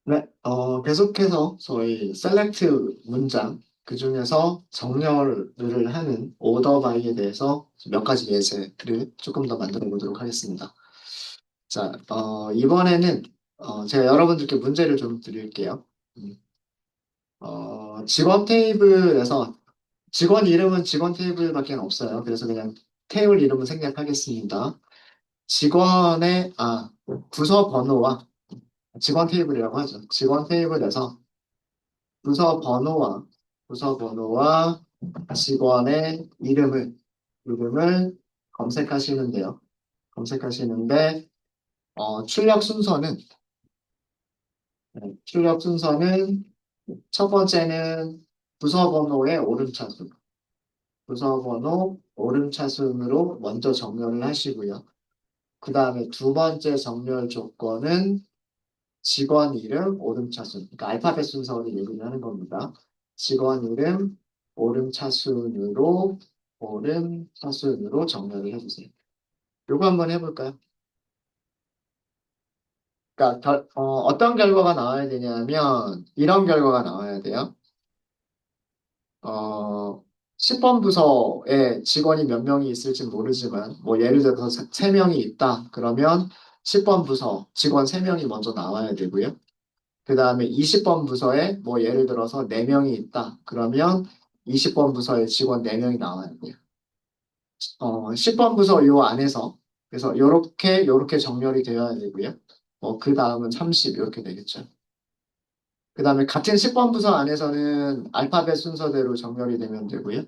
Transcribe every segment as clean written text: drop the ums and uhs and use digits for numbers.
네, 계속해서 저희 셀렉트 문장, 그중에서 정렬을 하는 오더 바이에 대해서 몇 가지 예제를 조금 더 만들어 보도록 하겠습니다. 자, 이번에는 제가 여러분들께 문제를 좀 드릴게요. 음, 직원 테이블에서 직원 이름은 직원 테이블밖에 없어요. 그래서 그냥 테이블 이름은 생략하겠습니다. 부서 번호와 직원 테이블이라고 하죠. 직원 테이블에서 부서 번호와 부서 번호와 직원의 이름을 검색하시는데요. 검색하시는데 출력 순서는 첫 번째는 부서 번호의 오름차순, 부서 번호 오름차순으로 먼저 정렬을 하시고요. 그 다음에 두 번째 정렬 조건은 직원 이름 오름차순, 그러니까 알파벳 순서를 얘기를 하는 겁니다. 직원 이름 오름차순으로 정렬을 해주세요. 요거 한번 해볼까요? 그러니까 어떤 결과가 나와야 되냐면 이런 결과가 나와야 돼요. 어, 10번 부서에 직원이 몇 명이 있을지 모르지만 뭐 예를 들어서 3명이 있다. 그러면 10번 부서 직원 3명이 먼저 나와야 되고요. 그 다음에 20번 부서에 뭐 예를 들어서 4명이 있다. 그러면 20번 부서에 직원 4명이 나와야 돼요. 10번 부서 요 안에서 그래서 요렇게 정렬이 되어야 되고요. 그 다음은 30 이렇게 되겠죠. 그 다음에 같은 10번 부서 안에서는 알파벳 순서대로 정렬이 되면 되고요.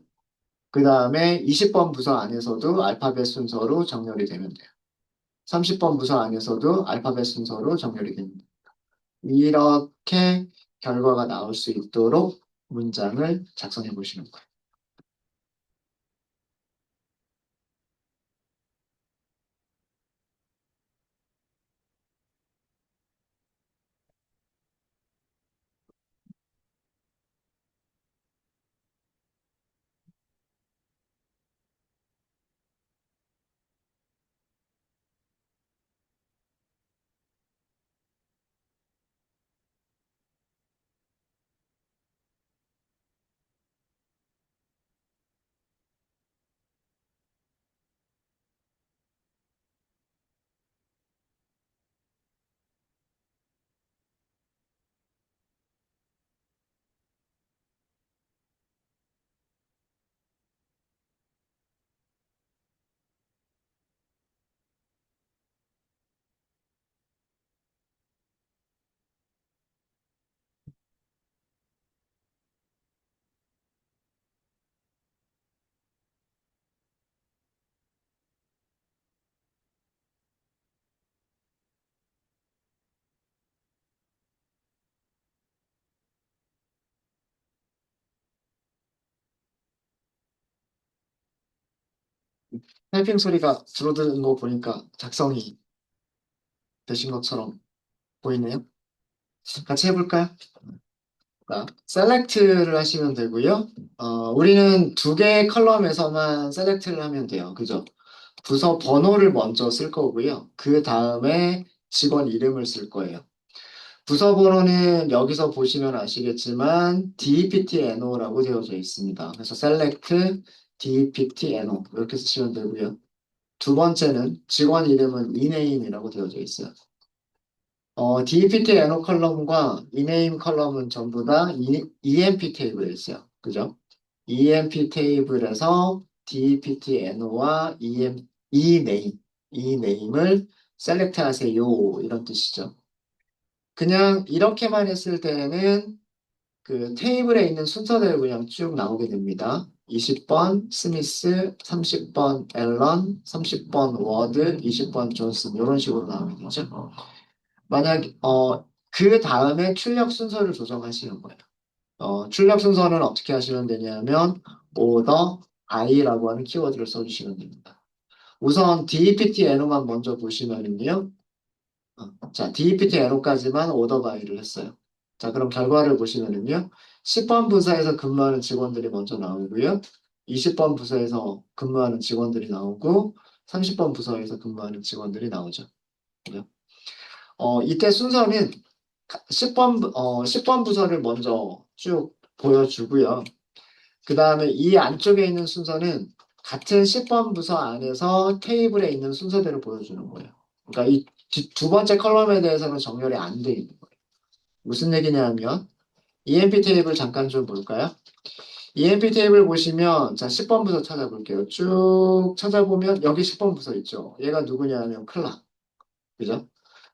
그 다음에 20번 부서 안에서도 알파벳 순서로 정렬이 되면 돼요. 30번 부서 안에서도 알파벳 순서로 정렬이 됩니다. 이렇게 결과가 나올 수 있도록 문장을 작성해 보시는 거예요. 타이핑 소리가 줄어드는 거 보니까 작성이 되신 것처럼 보이네요. 같이 해볼까요? 자, 셀렉트를 하시면 되고요. 우리는 두 개의 컬럼에서만 셀렉트를 하면 돼요. 그죠? 부서 번호를 먼저 쓸 거고요. 그 다음에 직원 이름을 쓸 거예요. 부서 번호는 여기서 보시면 아시겠지만 DPTNO라고 되어져 있습니다. 그래서 select DPTNO 이렇게 쓰시면 되고요. 두 번째는 직원 이름은 eName이라고 되어져 있어요. DPTNO 컬럼과 eName 컬럼은 전부 다 EMP 테이블에 있어요. 그죠? EMP 테이블에서 DPTNO와 eName을 셀렉트 하세요. 이런 뜻이죠. 그냥 이렇게만 했을 때는 그 테이블에 있는 순서대로 그냥 쭉 나오게 됩니다. 20번 스미스, 30번 앨런, 30번 워드, 20번 존슨 이런 식으로 나오게 되죠. 그 다음에 출력 순서를 조정하시는 거예요. 출력 순서는 어떻게 하시면 되냐면 order by라고 하는 키워드를 써주시면 됩니다. 우선 DEPT 에너만 먼저 보시면은요. 자, DEPT 에너까지만 order by를 했어요. 자, 그럼 결과를 보시면은요. 10번 부서에서 근무하는 직원들이 먼저 나오고요. 20번 부서에서 근무하는 직원들이 나오고 30번 부서에서 근무하는 직원들이 나오죠. 그죠? 이때 순서는 10번 부서를 먼저 쭉 보여주고요. 그 다음에 이 안쪽에 있는 순서는 같은 10번 부서 안에서 테이블에 있는 순서대로 보여주는 거예요. 그러니까 이 두 번째 컬럼에 대해서는 정렬이 안 돼 있는 거예요. 무슨 얘기냐면 EMP 테이블 잠깐 좀 볼까요? EMP 테이블 보시면 자 10번 부서 찾아볼게요. 쭉 찾아보면 여기 10번 부서 있죠. 얘가 누구냐면 클락. 그죠?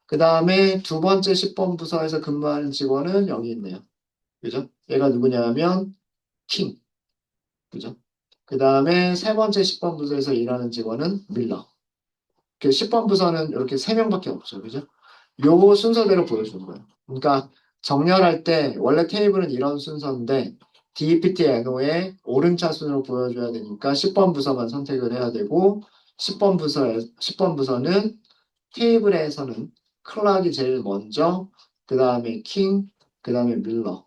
그 다음에 두 번째 10번 부서에서 근무하는 직원은 여기 있네요. 그죠? 얘가 누구냐면 킹. 그죠? 그 다음에 세 번째 10번 부서에서 일하는 직원은 밀러. 그 10번 부서는 이렇게 세 명밖에 없죠. 그죠? 요 순서대로 보여주는 거예요. 그러니까 정렬할 때 원래 테이블은 이런 순서인데 DPT NO의 오름차순으로 보여줘야 되니까 10번 부서만 선택을 해야 되고 10번 부서는 테이블에서는 클락이 제일 먼저 그 다음에 킹, 그 다음에 밀러.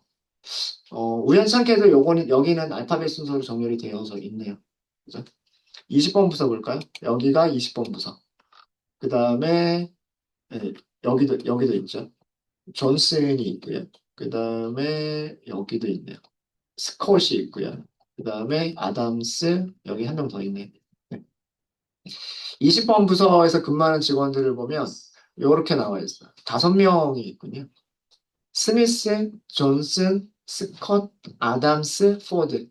우연찮게도 요거는 여기는 알파벳 순서로 정렬이 되어서 있네요. 그죠? 20번 부서 볼까요? 여기가 20번 부서. 그 다음에 여기도 있죠. 존슨이 있고요. 그 다음에 여기도 있네요. 스콧이 있고요. 그 다음에 아담스 여기 한 명 더 있네. 네. 20번 부서에서 근무하는 직원들을 보면 이렇게 나와 있어요. 5명이 있군요. 스미스, 존슨, 스콧, 아담스, 포드.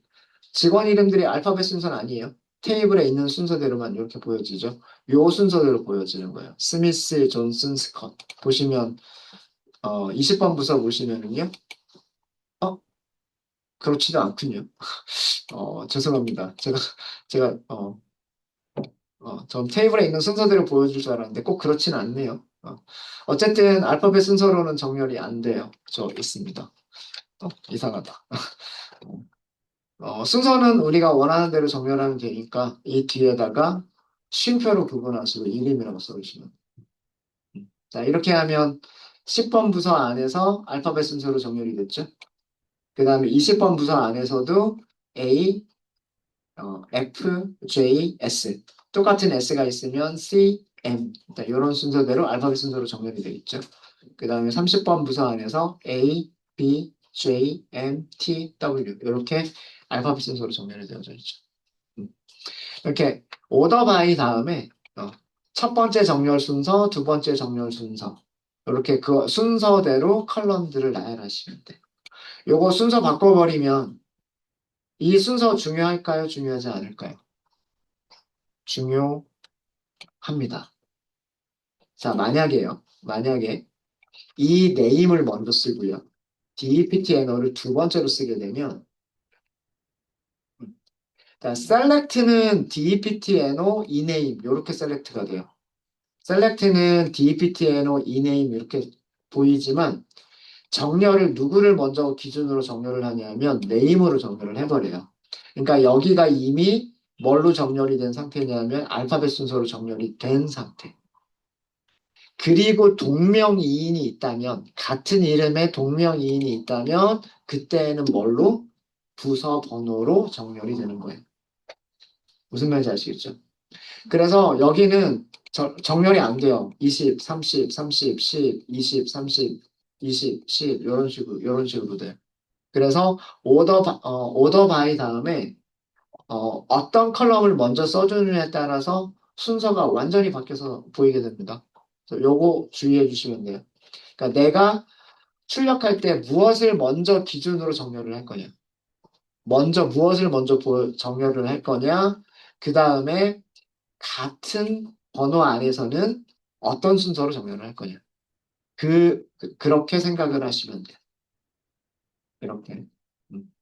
직원 이름들이 알파벳 순서는 아니에요. 테이블에 있는 순서대로만 이렇게 보여지죠. 요 순서대로 보여지는 거예요. 스미스, 존슨, 스콧. 보시면 20번 부서 보시면은요. 어, 그렇지도 않군요. 죄송합니다. 제가 전 테이블에 있는 순서대로 보여줄 줄 알았는데 꼭 그렇지는 않네요. 어쨌든 알파벳 순서로는 정렬이 안 돼요. 저 있습니다. 이상하다. 순서는 우리가 원하는 대로 정렬하면 되니까 이 뒤에다가 쉼표로 구분하시고 이름이라고 써주시면. 자, 이렇게 하면 10번 부서 안에서 알파벳 순서로 정렬이 됐죠. 그 다음에 20번 부서 안에서도 A, F, J, S. 똑같은 S가 있으면 C, M. 이런 순서대로 알파벳 순서로 정렬이 되겠죠. 그 다음에 30번 부서 안에서 A, B, J, M, T, W. 이렇게 알파벳 순서로 정렬이 되어져 있죠. 음. 이렇게 오더 바이 다음에 첫 번째 정렬 순서, 두 번째 정렬 순서. 이렇게 그 순서대로 컬럼들을 나열하시면 돼요. 요거 순서 바꿔버리면 이 순서 중요할까요? 중요하지 않을까요? 중요합니다. 자, 만약에 이 네임을 먼저 쓰고요. DPT 애너를 두 번째로 쓰게 되면 자, select는 DPT 애너 이네임 이렇게 셀렉트가 돼요. select는 DPT 애너 이네임 이렇게 보이지만 정렬을 누구를 먼저 기준으로 정렬을 하냐면 네임으로 정렬을 해버려요. 그러니까 여기가 이미 뭘로 정렬이 된 상태냐면 알파벳 순서로 정렬이 된 상태. 그리고 동명이인이 있다면 같은 이름의 동명이인이 있다면 그때는 뭘로? 부서 번호로 정렬이 되는 거예요. 무슨 말인지 아시겠죠? 그래서 여기는 정렬이 안 돼요. 20, 30, 30, 10, 20, 30, 20, 10 이런 식으로 돼요. 그래서 오더 바이 다음에 어떤 컬럼을 먼저 써주느냐에 따라서 순서가 완전히 바뀌어서 보이게 됩니다. 그래서 요거 주의해 주시면 돼요. 그러니까 내가 출력할 때 무엇을 먼저 기준으로 정렬을 할 거냐. 무엇을 먼저 정렬을 할 거냐. 그 다음에 같은 번호 안에서는 어떤 순서로 정렬을 할 거냐. 그렇게 생각을 하시면 돼요. 이렇게. 음.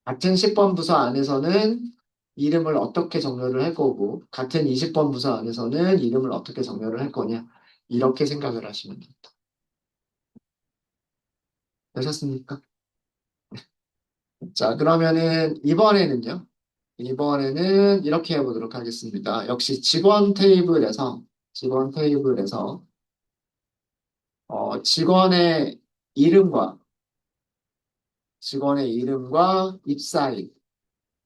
같은 10번 부서 안에서는 이름을 어떻게 정렬을 할 거고, 같은 20번 부서 안에서는 이름을 어떻게 정렬을 할 거냐. 이렇게 생각을 하시면 됩니다. 되셨습니까? 자, 그러면은 이번에는 이렇게 해보도록 하겠습니다. 역시 직원 테이블에서 직원의 이름과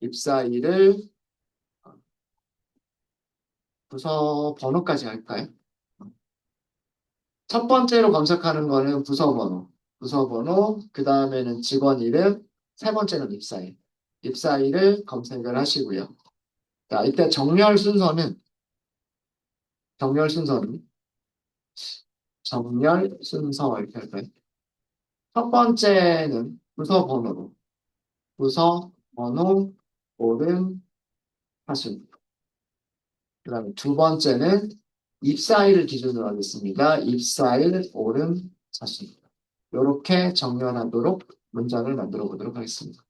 입사일을 부서 번호까지 할까요? 첫 번째로 검색하는 거는 부서 번호. 부서 번호, 그 다음에는 직원 이름, 세 번째는 입사일. 입사일을 검색을 하시고요. 자, 이때 정렬 순서는, 정렬 순서 이렇게 할까요? 첫 번째는 부서 번호로, 부서 번호, 오름, 하순. 그 다음에 두 번째는 입사일을 기준으로 하겠습니다. 입사일, 오름, 하순. 이렇게 정렬하도록 문장을 만들어 보도록 하겠습니다.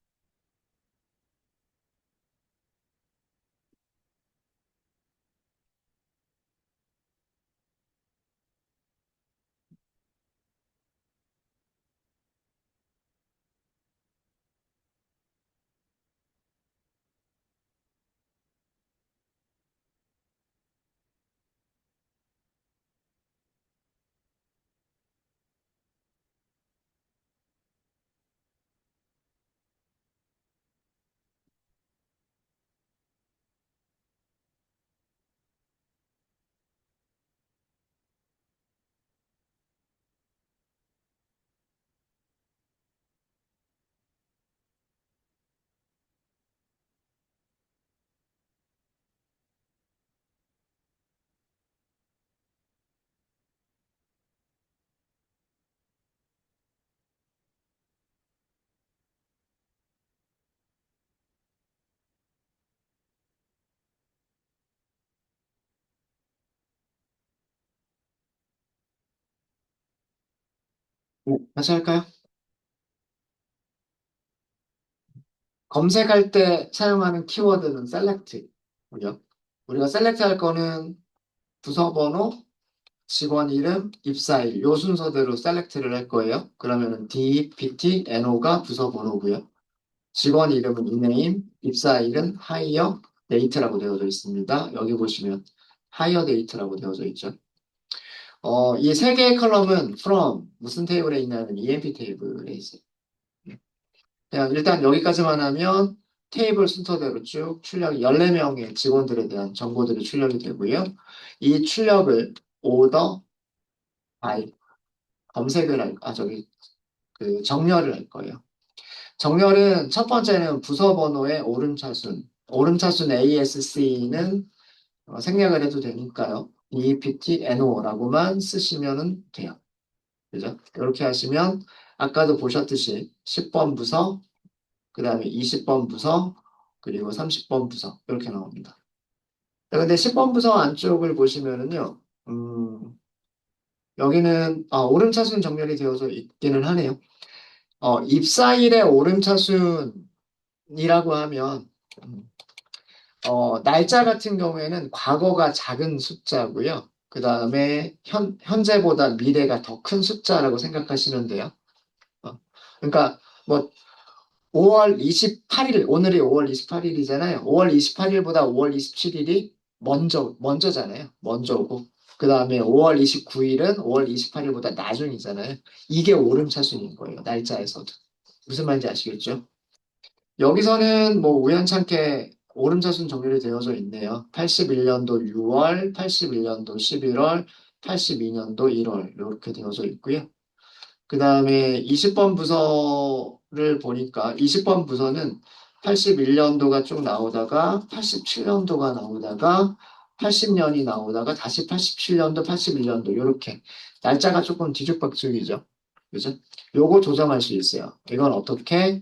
네, 다시 할까요? 검색할 때 사용하는 키워드는 select. 그죠? 우리가 select 할 거는 부서 번호, 직원 이름, 입사일 요 순서대로 select를 할 거예요. 그러면은 D, PT, NO가 부서 번호고요. 직원 이름은 이네임, 입사일은 hire date라고 되어져 있습니다. 여기 보시면 hire date라고 되어져 있죠. 이 세 개의 컬럼은 from 무슨 테이블에 있냐면 EMP 테이블에 있어요. 그냥 일단 여기까지만 하면 테이블 순서대로 쭉 출력 14명의 직원들에 대한 정보들이 출력이 되고요. 이 출력을 order by 정렬을 할 거예요. 정렬은 첫 번째는 부서 번호의 오름차순. 오름차순 ASC는 생략을 해도 되니까요. EPT, NO라고만 쓰시면 돼요. 그죠? 이렇게 하시면 아까도 보셨듯이 10번 부서, 그 다음에 20번 부서, 그리고 30번 부서 이렇게 나옵니다. 근데 10번 부서 안쪽을 보시면은요, 여기는 오름차순 정렬이 되어서 있기는 하네요. 입사일의 오름차순이라고 하면 날짜 같은 경우에는 과거가 작은 숫자고요. 그 다음에 현재보다 미래가 더 큰 숫자라고 생각하시면 돼요. 그러니까 뭐 5월 28일, 오늘이 5월 28일이잖아요. 5월 28일보다 5월 27일이 먼저잖아요. 먼저고. 그 다음에 5월 29일은 5월 28일보다 나중이잖아요. 이게 오름차순인 거예요. 날짜에서도. 무슨 말인지 아시겠죠? 여기서는 뭐 우연찮게 오름차순 정렬이 되어져 있네요. 81년도 6월, 81년도 11월, 82년도 1월 이렇게 되어져 있고요. 그 다음에 20번 부서를 보니까 20번 부서는 81년도가 쭉 나오다가 87년도가 나오다가 80년이 나오다가 다시 87년도, 81년도 이렇게 날짜가 조금 뒤죽박죽이죠. 그죠? 요거 조정할 수 있어요. 이건 어떻게?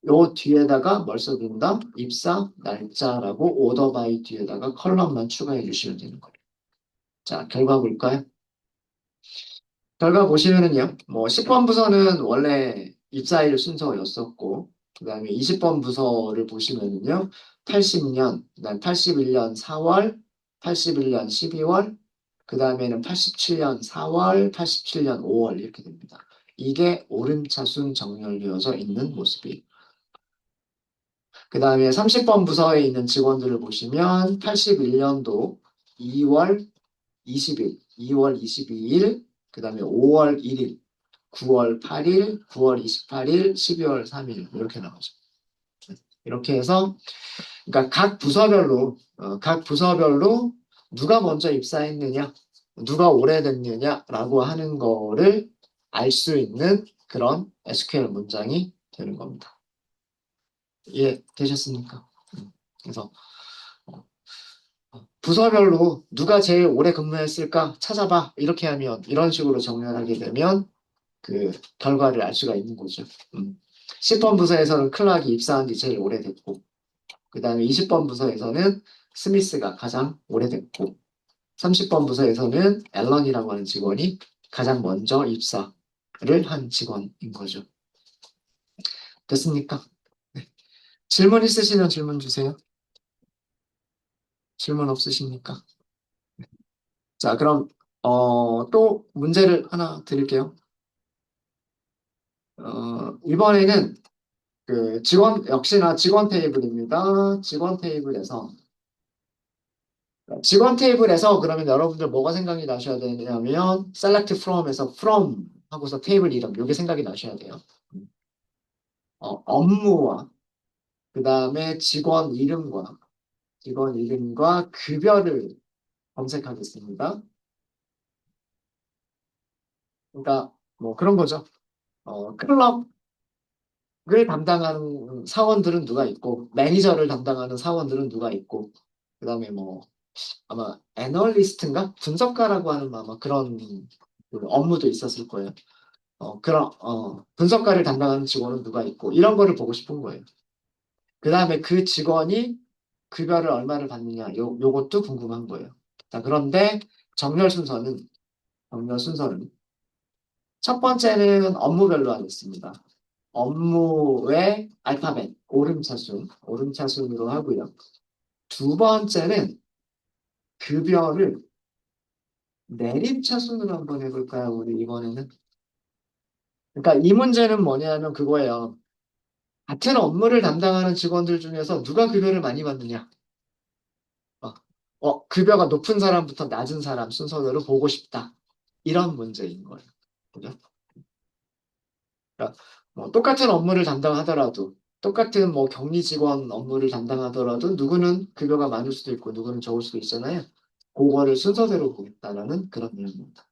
요 뒤에다가 뭘 써둔다? 입사 날짜라고 오더 바이 뒤에다가 컬럼만 추가해 주시면 되는 거예요. 자, 결과 볼까요? 결과 보시면은요, 뭐 10번 부서는 원래 입사일 순서였었고, 그 다음에 20번 부서를 보시면은요, 80년, 그다음 81년 4월, 81년 12월, 그 다음에는 87년 4월, 87년 5월 이렇게 됩니다. 이게 오름차순 정렬되어져 있는 모습이에요. 그 다음에 30번 부서에 있는 직원들을 보시면 81년도 2월 20일, 2월 22일, 그 다음에 5월 1일, 9월 8일, 9월 28일, 12월 3일 이렇게 나오죠. 이렇게 해서 그러니까 각 부서별로 누가 먼저 입사했느냐, 누가 오래됐느냐라고 하는 거를 알 수 있는 그런 SQL 문장이 되는 겁니다. 이해되셨습니까? 그래서 부서별로 누가 제일 오래 근무했을까 찾아봐. 이렇게 하면 이런 식으로 정렬하게 되면 그 결과를 알 수가 있는 거죠. 10번 부서에서는 클락이 입사한 지 제일 오래됐고, 그 다음에 20번 부서에서는 스미스가 가장 오래됐고, 30번 부서에서는 앨런이라고 하는 직원이 가장 먼저 입사를 한 직원인 거죠. 됐습니까? 네. 질문 있으시면 질문 주세요. 질문 없으십니까? 자, 그럼 또 문제를 하나 드릴게요. 이번에는 그 역시나 직원 테이블입니다. 직원 테이블에서 그러면 여러분들 뭐가 생각이 나셔야 되냐면 select from에서 from 하고서 테이블 이름 요게 생각이 나셔야 돼요. 업무와 그 다음에 직원 이름과 급여를 검색하겠습니다. 그러니까 뭐 그런 거죠. 클럽을 담당하는 사원들은 누가 있고 매니저를 담당하는 사원들은 누가 있고 그 다음에 뭐 아마 애널리스트인가 분석가라고 하는 아마 그런 그 업무도 있었을 거예요. 그런 분석가를 담당하는 직원은 누가 있고 이런 거를 보고 싶은 거예요. 그 다음에 그 직원이 급여를 얼마를 받느냐 요것도 궁금한 거예요. 자, 그런데 정렬 순서는 정렬 순서는 첫 번째는 업무별로 하겠습니다. 업무의 알파벳 오름차순으로 하고요. 두 번째는 급여를 내림차순으로 한번 해볼까요? 우리 이번에는. 그러니까 이 문제는 뭐냐면 그거예요. 같은 업무를 담당하는 직원들 중에서 누가 급여를 많이 받느냐. 어, 급여가 높은 사람부터 낮은 사람 순서대로 보고 싶다. 이런 문제인 거예요. 그죠? 그러니까 뭐 똑같은 업무를 담당하더라도 똑같은 뭐 격리 직원 업무를 담당하더라도 누구는 급여가 많을 수도 있고 누구는 적을 수도 있잖아요. 그거를 순서대로 보겠다라는 그런 내용입니다.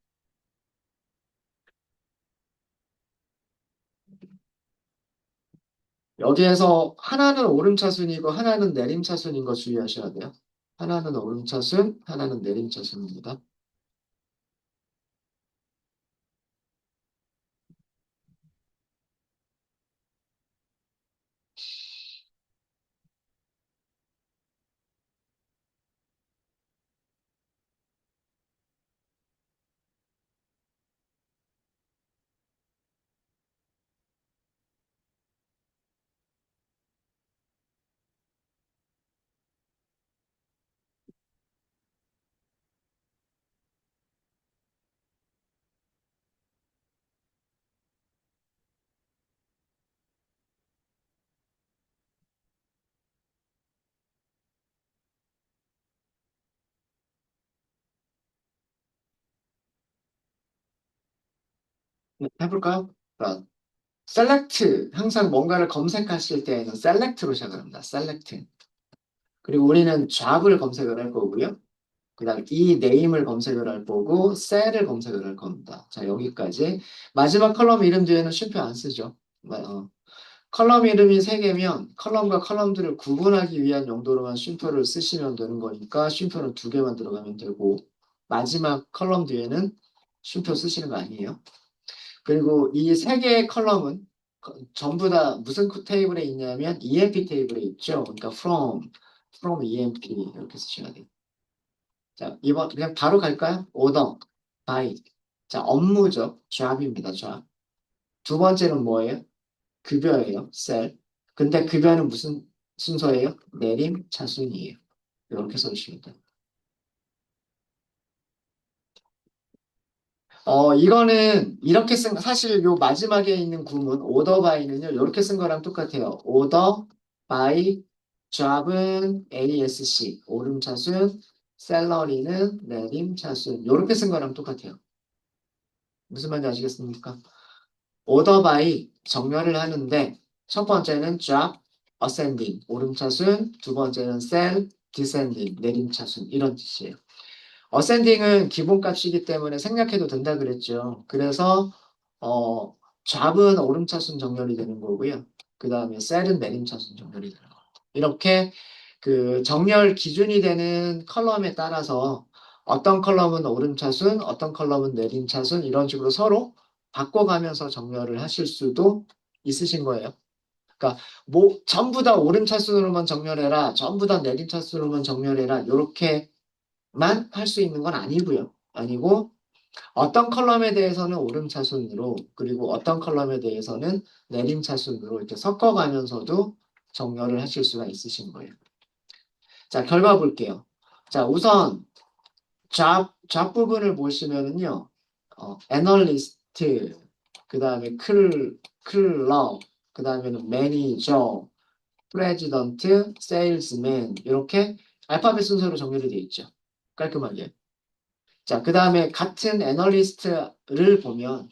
여기에서 하나는 오름차순이고 하나는 내림차순인 거 주의하셔야 돼요. 하나는 오름차순, 하나는 내림차순입니다. 네, 해볼까요? 자, select 항상 뭔가를 검색하실 때에는 select로 시작을 합니다. select. 그리고 우리는 job을 검색을 할 거고요. 그다음 이 name을 검색을 할 거고 cell을 검색을 할 겁니다. 자, 여기까지. 마지막 컬럼 이름 뒤에는 쉼표 안 쓰죠. 컬럼 이름이 세 개면 컬럼과 컬럼들을 구분하기 위한 용도로만 쉼표를 쓰시면 되는 거니까 쉼표는 두 개만 들어가면 되고 마지막 컬럼 뒤에는 쉼표 쓰시는 거 아니에요. 그리고 이 세 개의 컬럼은 전부 다 무슨 테이블에 있냐면 EMP 테이블에 있죠. 그러니까 from EMP 이렇게 쓰셔야 돼요. 자, 이번 그냥 바로 갈까요? order, by. 자, 업무죠. job입니다. job. 두 번째는 뭐예요? 급여예요. sell. 근데 급여는 무슨 순서예요? 내림 차순이에요. 이렇게 써주시면 돼요. 이거는 이렇게 사실 요 마지막에 있는 구문, order by는요, 이렇게 쓴 거랑 똑같아요. order by, job은 ASC, 오름차순, salary는 내림차순. 이렇게 쓴 거랑 똑같아요. 무슨 말인지 아시겠습니까? order by 정렬을 하는데, 첫 번째는 job, ascending, 오름차순, 두 번째는 cell, descending, 내림차순. 이런 뜻이에요. 어센딩은 기본값이기 때문에 생략해도 된다 그랬죠. 그래서 어, 잡은 오름차순 정렬이 되는 거고요. 그 다음에 셀은 내림차순 정렬이 되는 거예요. 이렇게 그 정렬 기준이 되는 컬럼에 따라서 어떤 컬럼은 오름차순, 어떤 컬럼은 내림차순 이런 식으로 서로 바꿔가면서 정렬을 하실 수도 있으신 거예요. 그러니까 뭐 전부 다 오름차순으로만 정렬해라, 전부 다 내림차순으로만 정렬해라 이렇게만 할 수 있는 건 아니고요. 아니고 어떤 컬럼에 대해서는 오름차순으로 그리고 어떤 컬럼에 대해서는 내림차순으로 이렇게 섞어가면서도 정렬을 하실 수가 있으신 거예요. 자, 결과 볼게요. 자, 우선 잡 부분을 보시면은요. 애널리스트, 그 다음에 클럽, 그 다음에는 매니저, 프레지던트, 세일즈맨 이렇게 알파벳 순서로 정렬이 되어 있죠. 깔끔하게. 자, 그 다음에 같은 애널리스트를 보면,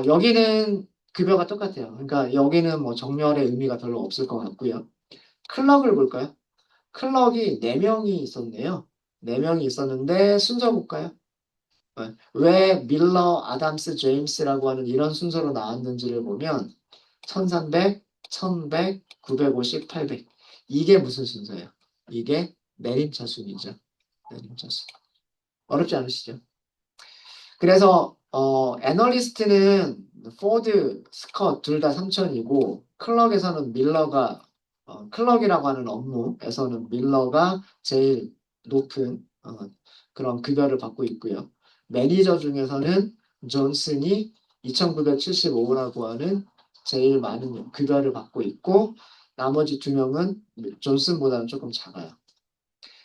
여기는 급여가 똑같아요. 그러니까 여기는 뭐 정렬의 의미가 별로 없을 것 같고요. 클럭을 볼까요? 클럭이 4명이 있었네요. 4명이 있었는데 순서 볼까요? 왜 밀러, 아담스, 제임스라고 하는 이런 순서로 나왔는지를 보면 1300, 1100, 950, 800. 이게 무슨 순서예요? 이게 내림차순이죠. 내림차순. 어렵지 않으시죠? 그래서 애널리스트는 포드, 스컷 둘 다 3천이고 클럭에서는 밀러가 클럭이라고 하는 업무에서는 밀러가 제일 높은 그런 급여를 받고 있고요. 매니저 중에서는 존슨이 2,975라고 하는 제일 많은 급여를 받고 있고 나머지 2명은 존슨보다는 조금 작아요.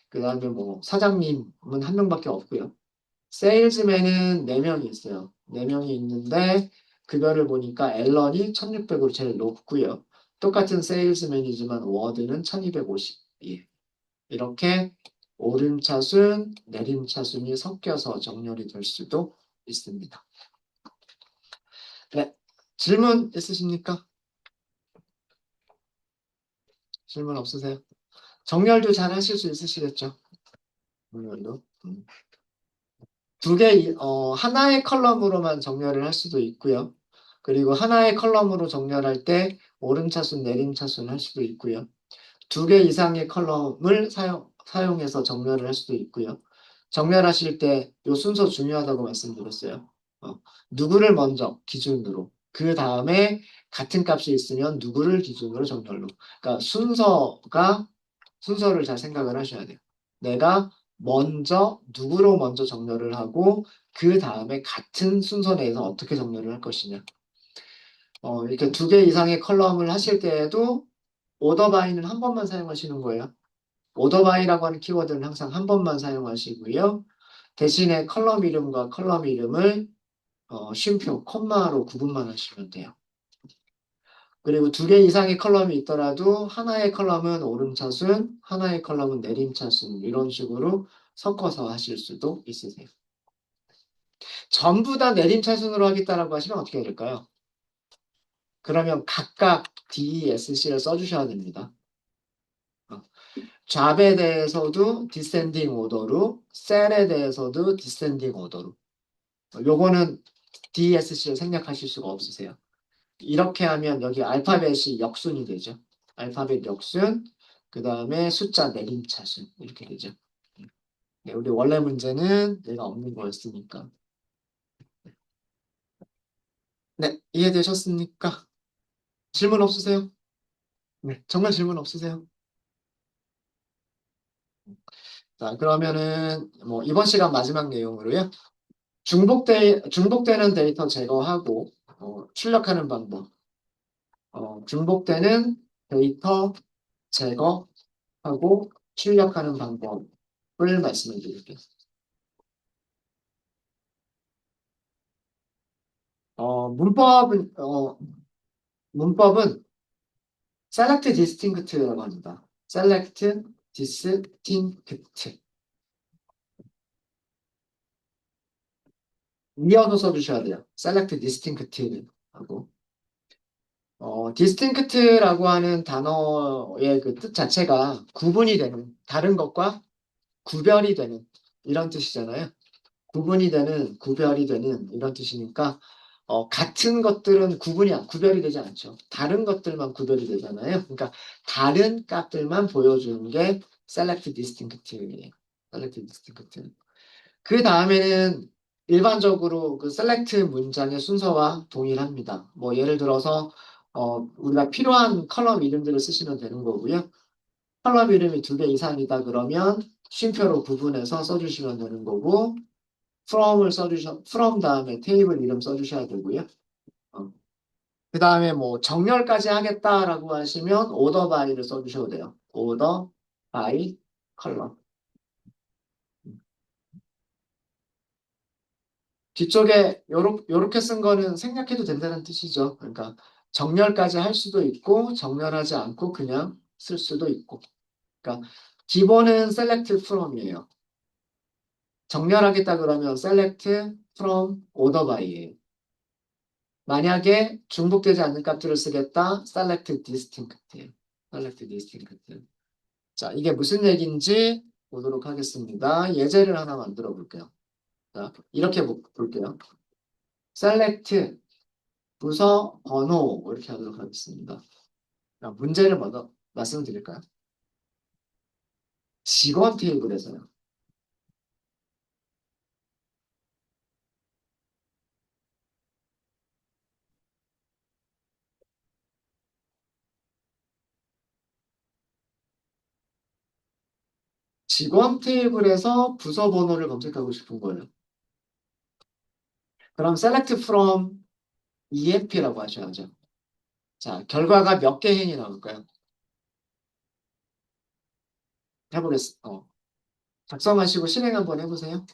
그 다음에 뭐 사장님은 1명밖에 없고요. 세일즈맨은 4명이 있어요. 4명이 있는데 그거를 보니까 앨런이 1600으로 제일 높고요. 똑같은 세일즈맨이지만 워드는 1250. 이렇게 오름차순, 내림차순이 섞여서 정렬이 될 수도 있습니다. 네, 질문 있으십니까? 질문 없으세요? 정렬도 잘 하실 수 있으시겠죠? 정렬도. 하나의 컬럼으로만 정렬을 할 수도 있고요. 그리고 하나의 컬럼으로 정렬할 때 오름차순, 내림차순 할 수도 있고요. 2개 이상의 컬럼을 사용해서 정렬을 할 수도 있고요. 정렬하실 때 이 순서 중요하다고 말씀드렸어요. 누구를 먼저 기준으로, 그 다음에 같은 값이 있으면 누구를 기준으로 정렬로. 그러니까 순서를 잘 생각을 하셔야 돼요. 내가 먼저 누구로 먼저 정렬을 하고 그 다음에 같은 순서 내에서 어떻게 정렬을 할 것이냐. 이렇게 2개 이상의 컬럼을 하실 때에도 오더바이는 한 번만 사용하시는 거예요. 오더바이라고 하는 키워드는 항상 한 번만 사용하시고요. 대신에 컬럼 이름과 컬럼 이름을 쉼표, 콤마로 구분만 하시면 돼요. 그리고 2개 이상의 컬럼이 있더라도 하나의 컬럼은 오름차순, 하나의 컬럼은 내림차순 이런 식으로 섞어서 하실 수도 있으세요. 전부 다 내림차순으로 하겠다라고 하시면 어떻게 해야 될까요? 그러면 각각 DESC를 써주셔야 됩니다. 잡에 대해서도 디센딩 오더로, 셀에 대해서도 디센딩 오더로. 요거는 DESC를 생략하실 수가 없으세요. 이렇게 하면 여기 알파벳이 역순이 되죠. 알파벳 역순, 그 다음에 숫자 내림차순 이렇게 되죠. 네, 우리 원래 문제는 얘가 없는 거였으니까. 네, 이해되셨습니까? 질문 없으세요? 네, 정말 질문 없으세요? 자, 그러면은 뭐 이번 시간 마지막 내용으로요. 중복되는 데이터 제거하고 출력하는 방법. 중복되는 데이터 제거하고 출력하는 방법을 말씀해 드릴게요. 문법은 select distinct라고 합니다. select distinct. 이어서 써주셔야 돼요. select distinct 하고. distinct라고 하는 단어의 그 뜻 자체가 구분이 되는, 다른 것과 구별이 되는 이런 뜻이잖아요. 구분이 되는, 구별이 되는 이런 뜻이니까 같은 것들은 구별이 되지 않죠. 다른 것들만 구별이 되잖아요. 그러니까 다른 값들만 보여주는 게 select distinct이에요. select distinct. 그 다음에는 일반적으로 그 select 문장의 순서와 동일합니다. 뭐 예를 들어서 우리가 필요한 컬럼 이름들을 쓰시면 되는 거고요. 컬럼 이름이 두 개 이상이다 그러면 쉼표로 구분해서 써주시면 되는 거고 from 다음에 테이블 이름 써주셔야 되고요. 그 다음에 뭐 정렬까지 하겠다라고 하시면 order by를 써주셔도 돼요. order by column. 뒤쪽에 요렇게 쓴 거는 생략해도 된다는 뜻이죠. 그러니까 정렬까지 할 수도 있고 정렬하지 않고 그냥 쓸 수도 있고. 그러니까 기본은 select from이에요. 정렬하겠다 그러면 select from order by예요. 만약에 중복되지 않는 값들을 쓰겠다. select distinct예요. select distinct. 자, 이게 무슨 얘기인지 보도록 하겠습니다. 예제를 하나 만들어 볼게요. 자, 이렇게 볼게요. select 부서 번호 이렇게 하도록 하겠습니다. 자, 문제를 먼저 말씀드릴까요? 직원 테이블에서요. 직원 테이블에서 부서 번호를 검색하고 싶은 거예요. 그럼 select from EMP라고 하셔야죠. 자, 결과가 몇 개 행이 나올까요? 작성하시고 실행 한번 해보세요.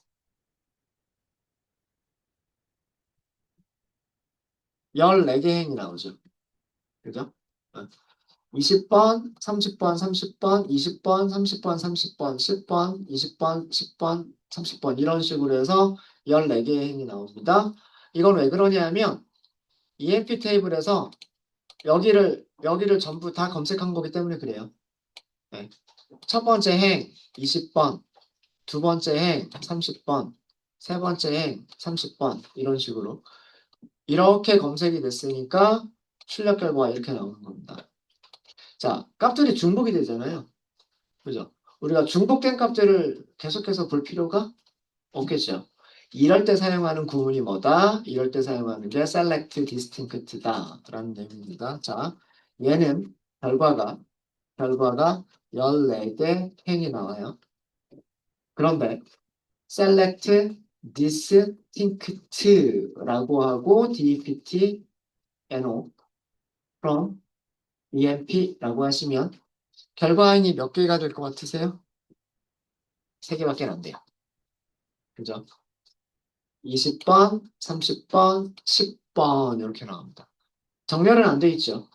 14개 행이 나오죠. 그죠? 어, 20번, 30번, 30번, 20번, 30번, 30번, 10번, 20번, 10번, 30번 이런 식으로 해서 14개의 행이 나옵니다. 이건 왜 그러냐면 EMP 테이블에서 여기를 전부 다 검색한 거기 때문에 그래요. 네. 첫 번째 행 20번, 두 번째 행 30번, 세 번째 행 30번 이런 식으로 이렇게 검색이 됐으니까 출력 결과가 이렇게 나오는 겁니다. 자, 값들이 중복이 되잖아요. 그죠? 우리가 중복된 값들을 계속해서 볼 필요가 없겠죠. 이럴 때 사용하는 구문이 뭐다? 이럴 때 사용하는 게 select distinct다 라는 내용입니다. 자, 얘는 결과가 14개 행이 나와요. 그런데 select distinct라고 하고 DEPT, NO, from, EMP라고 하시면 결과인이 몇 개가 될 것 같으세요? 3개밖에 안 돼요. 그죠? 20번, 30번, 10번 이렇게 나옵니다. 정렬은 안 돼 있죠.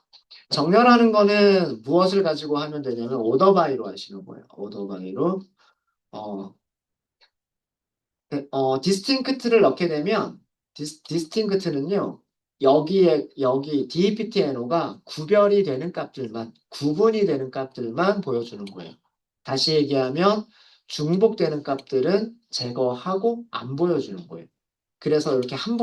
정렬하는 거는 무엇을 가지고 하면 되냐면 오더바이로 하시는 거예요. 오더바이로 어, 디스팅크트를 넣게 되면 디스팅크트는요. 여기 DEPTNO가 구별이 되는 값들만 구분이 되는 값들만 보여주는 거예요. 다시 얘기하면 중복되는 값들은 제거하고 안 보여주는 거예요. 그래서 이렇게 한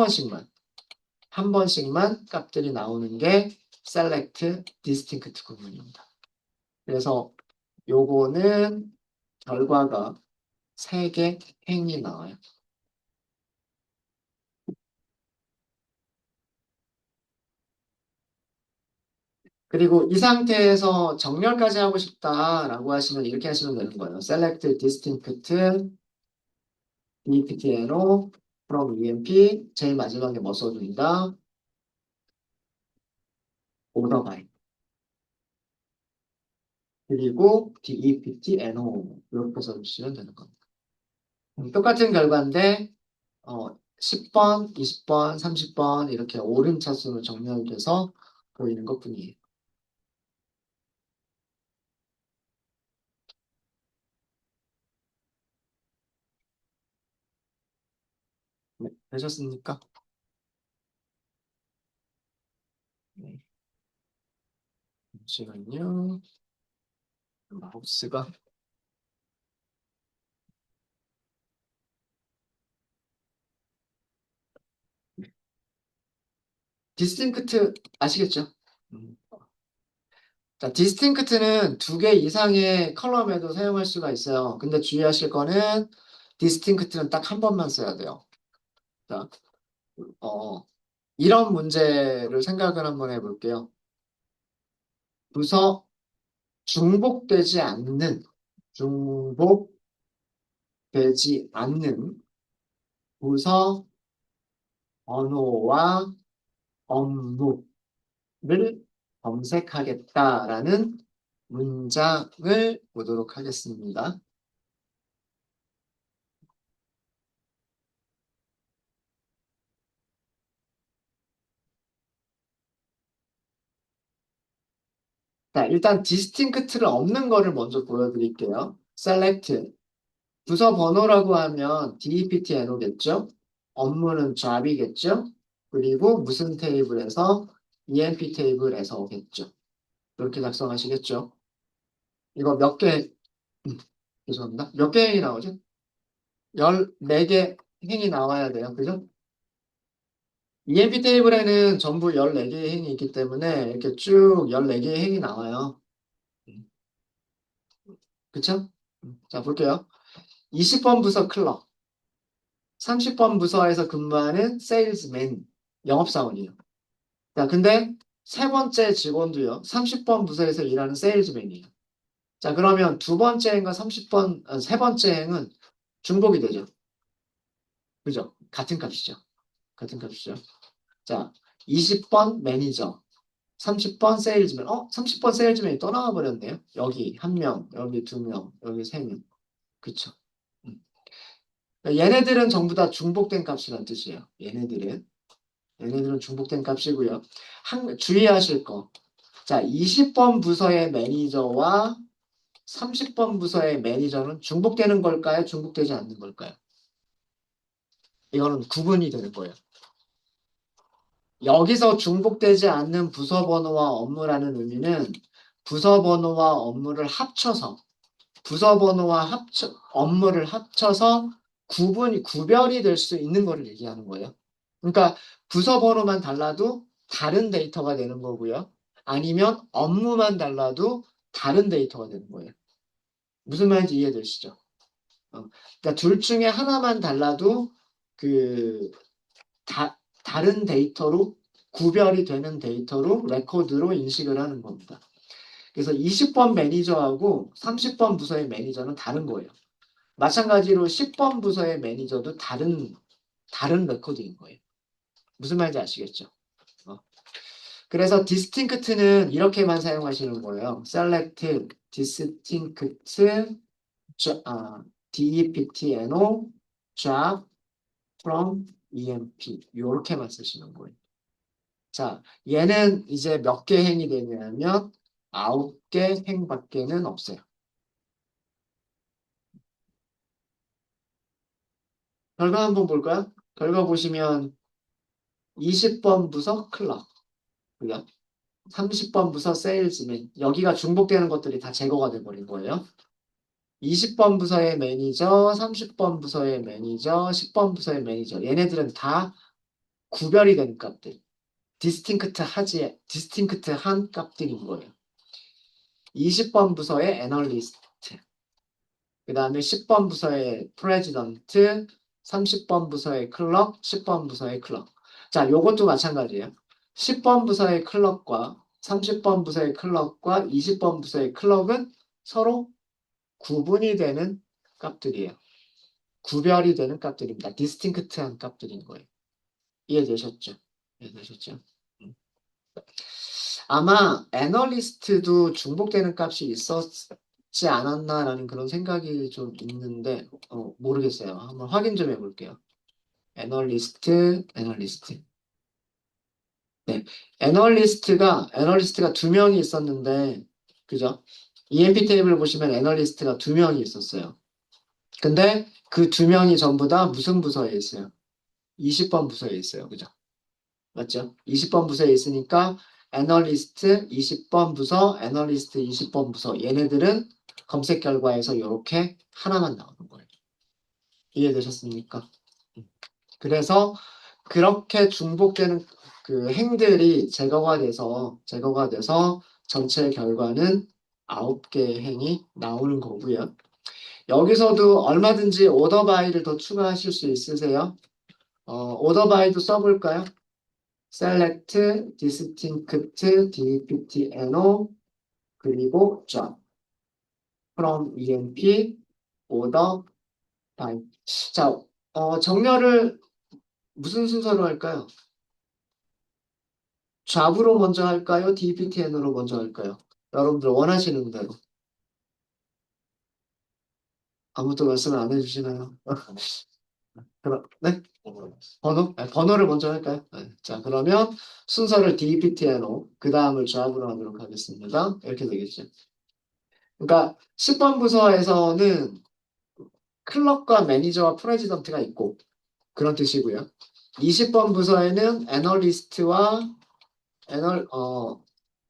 번씩만 값들이 나오는 게 select distinct 구문입니다. 그래서 요거는 결과가 3개 행이 나와요. 그리고 이 상태에서 정렬까지 하고 싶다라고 하시면 이렇게 하시면 되는 거예요. select distinct deptno from emp 제일 마지막에 뭐 써줍니다. order by 그리고 deptno 이렇게 써주시면 되는 겁니다. 똑같은 결과인데 10번, 20번, 30번 이렇게 오름차순으로 정렬돼서 보이는 것뿐이에요. 네, 되셨습니까? 네, 잠시만요. 마우스가 디스팅크트 아시겠죠? 음. 자, 디스팅크트는 두 개 이상의 컬럼에도 사용할 수가 있어요. 근데 주의하실 거는 디스팅크트는 딱 한 번만 써야 돼요. 자, 어, 이런 문제를 생각을 한번 해볼게요. 부서 중복되지 않는, 중복되지 않는 부서 번호와 업무를 검색하겠다라는 문장을 보도록 하겠습니다. 자, 일단 디스팅크트를 없는 거를 먼저 보여드릴게요. select 부서 번호라고 하면 DEPTNO겠죠? 업무는 job이겠죠? 그리고 무슨 테이블에서 EMP 테이블에서 오겠죠? 이렇게 작성하시겠죠? 이거 몇 개, 죄송합니다. 몇 개 행이 나오죠? 14개 행이 나와야 돼요. 그죠? EMP 테이블에는 전부 14개의 행이 있기 때문에 이렇게 쭉 14개의 행이 나와요. 그쵸? 자, 볼게요. 20번 부서 클럭, 30번 부서에서 근무하는 세일즈맨, 영업사원이에요. 자, 근데 세 번째 직원도요, 30번 부서에서 일하는 세일즈맨이에요. 자, 그러면 두 번째 행과 30번, 세 번째 행은 중복이 되죠. 그죠? 같은 값이죠. 같은 값이죠. 자, 20번 매니저, 30번 세일즈맨. 30번 세일즈맨이 또 나와버렸네요. 여기 한 명, 여기 두 명, 여기 세 명. 그쵸? 음. 얘네들은 전부 다 중복된 값이란 뜻이에요. 얘네들은 중복된 값이고요. 주의하실 거. 자, 20번 부서의 매니저와 30번 부서의 매니저는 중복되는 걸까요? 중복되지 않는 걸까요? 이거는 구분이 되는 거예요. 여기서 중복되지 않는 부서 번호와 업무라는 의미는 부서 번호와 업무를 합쳐서 업무를 합쳐서 구별이 될 수 있는 거를 얘기하는 거예요. 그러니까 부서 번호만 달라도 다른 데이터가 되는 거고요. 아니면 업무만 달라도 다른 데이터가 되는 거예요. 무슨 말인지 이해되시죠? 그러니까 둘 중에 하나만 달라도 그 다른 데이터로 구별이 되는 데이터로 레코드로 인식을 하는 겁니다. 그래서 20번 매니저하고 30번 부서의 매니저는 다른 거예요. 마찬가지로 10번 부서의 매니저도 다른 레코드인 거예요. 무슨 말인지 아시겠죠? 어. 그래서 distinct는 이렇게만 사용하시는 거예요. select, distinct, deptno, job, from, emp 이렇게만 쓰시는 거예요. 자, 얘는 이제 몇 개 행이 되냐면 9개 행밖에는 없어요. 결과 한번 볼까요? 결과 보시면 20번 부서 클럽, 그죠? 30번 부서 세일즈맨, 여기가 중복되는 것들이 다 제거가 돼버린 거예요. 20번 부서의 매니저, 30번 부서의 매니저, 10번 부서의 매니저, 얘네들은 다 구별이 된 값들. 디스팅크트한 값들인 거예요. 20번 부서의 애널리스트, 그 다음에 10번 부서의 프레지던트, 30번 부서의 클럭, 10번 부서의 클럭. 자, 요것도 마찬가지예요. 10번 부서의 클럭과 30번 부서의 클럭과 20번 부서의 클럭은 서로 구분이 되는 값들이에요. 구별이 되는 값들입니다. 디스팅크트한 값들인 거예요. 이해되셨죠? 이해되셨죠? 음. 아마 애널리스트도 중복되는 값이 있었지 않았나라는 그런 생각이 좀 있는데 모르겠어요. 한번 확인 좀 해볼게요. 애널리스트. 네, 애널리스트가 두 명이 있었는데, 그죠? EMP 테이블 보시면 애널리스트가 두 명이 있었어요. 근데 그 두 명이 전부 다 무슨 부서에 있어요? 20번 부서에 있어요. 그죠? 맞죠? 20번 부서에 있으니까 애널리스트 20번 부서, 애널리스트 20번 부서. 얘네들은 검색 결과에서 이렇게 하나만 나오는 거예요. 이해되셨습니까? 그래서 그렇게 중복되는 그 행들이 제거가 돼서 전체 결과는 9개의 행이 나오는 거고요. 여기서도 얼마든지 오더 바이를 더 추가하실 수 있으세요? 오더 바이도 써볼까요? select, distinct, dpt, no, 그리고 job, from emp, order by. 자, 정렬을 무슨 순서로 할까요? job으로 먼저 할까요? dptn으로 먼저 할까요? 여러분들 원하시는 대로. 아무도 말씀을 안 해주시나요? 그럼, 네? 번호? 네, 번호를 먼저 할까요? 네. 자, 그러면 순서를 dptn으로, 그 다음을 job으로 하도록 하겠습니다. 이렇게 되겠죠. 그러니까 10번 부서에서는 클럭과 매니저와 프레지던트가 있고 그런 뜻이고요. 20번 부서에는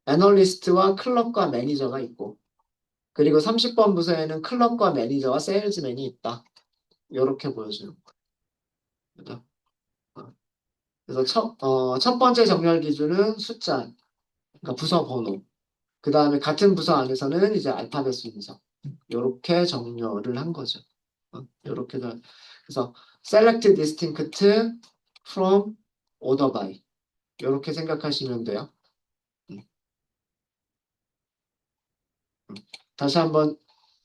애널리스트와 클럭과 매니저가 있고 그리고 30번 부서에는 클럭과 매니저와 세일즈맨이 있다. 이렇게 보여줘요. 그죠? 어, 그래서 첫 번째 정렬 기준은 숫자, 그러니까 부서 번호. 그 다음에 같은 부서 안에서는 이제 알파벳 순서. 이렇게 정렬을 한 거죠. 이렇게 그래서 select distinct from order by 이렇게 생각하시면 돼요. 음, 음. 다시 한번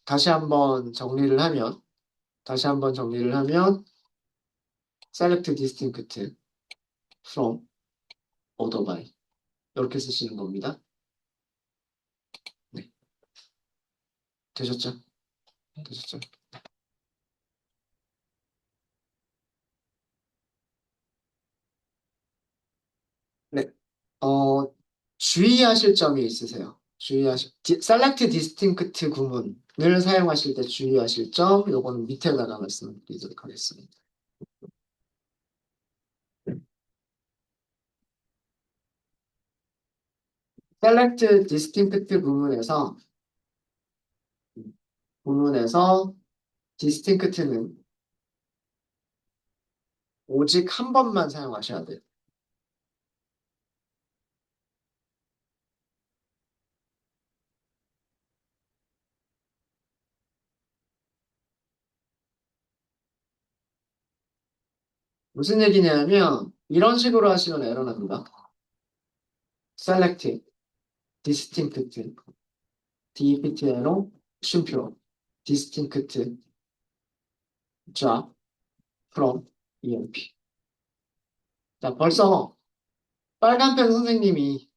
다시 한번 정리를 하면 다시 한번 정리를 하면 select distinct from order by 이렇게 쓰시는 겁니다. 네, 되셨죠? 되셨죠? 네. 어, 주의하실 점이 있으세요. select distinct 구문을 사용하실 때 주의하실 점, 요거는 밑에다가 말씀드리도록 하겠습니다. select distinct 구문에서 distinct는 오직 한 번만 사용하셔야 돼요. 무슨 얘기냐면 이런 식으로 하시면 에러 납니다. select distinct dpt로 쉼표 distinct drop from emp. 자, 벌써 빨간펜 선생님이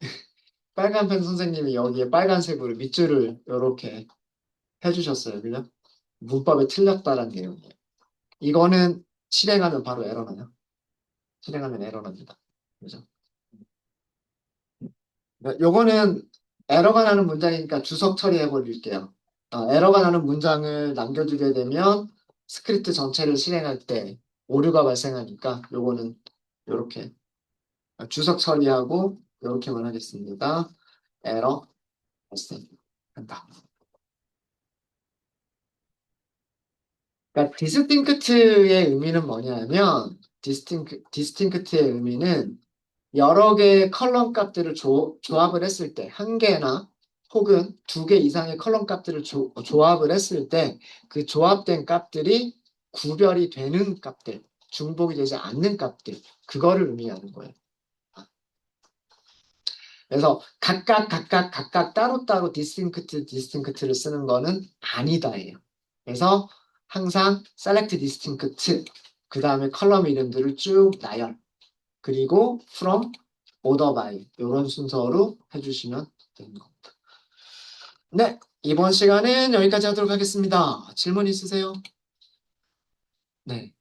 빨간펜 선생님이 여기에 빨간색으로 밑줄을 이렇게 해주셨어요. 그죠? 문법에 틀렸다는 내용이에요. 이거는 실행하면 바로 에러나요. 실행하면 에러납니다. 그죠? 요거는 에러가 나는 문장이니까 주석 처리해 버릴게요. 에러가 나는 문장을 남겨두게 되면 스크립트 전체를 실행할 때 오류가 발생하니까 요거는 이렇게 주석 처리하고 이렇게만 하겠습니다. 에러 발생한다. 그러니까 디스팅크트의 의미는 뭐냐면 디스팅크트의 의미는 여러 개의 컬럼 값들을 조합을 했을 때 한 개나 혹은 두 개 이상의 컬럼 값들을 조합을 했을 때 그 조합된 값들이 구별이 되는 값들, 중복이 되지 않는 값들, 그거를 의미하는 거예요. 그래서 각각 따로따로 디스팅크트를 쓰는 거는 아니다예요. 그래서 항상 select distinct 그 다음에 컬럼 이름들을 쭉 나열 그리고 from order by 이런 순서로 해주시면 되는 겁니다. 네, 이번 시간은 여기까지 하도록 하겠습니다. 질문 있으세요? 네.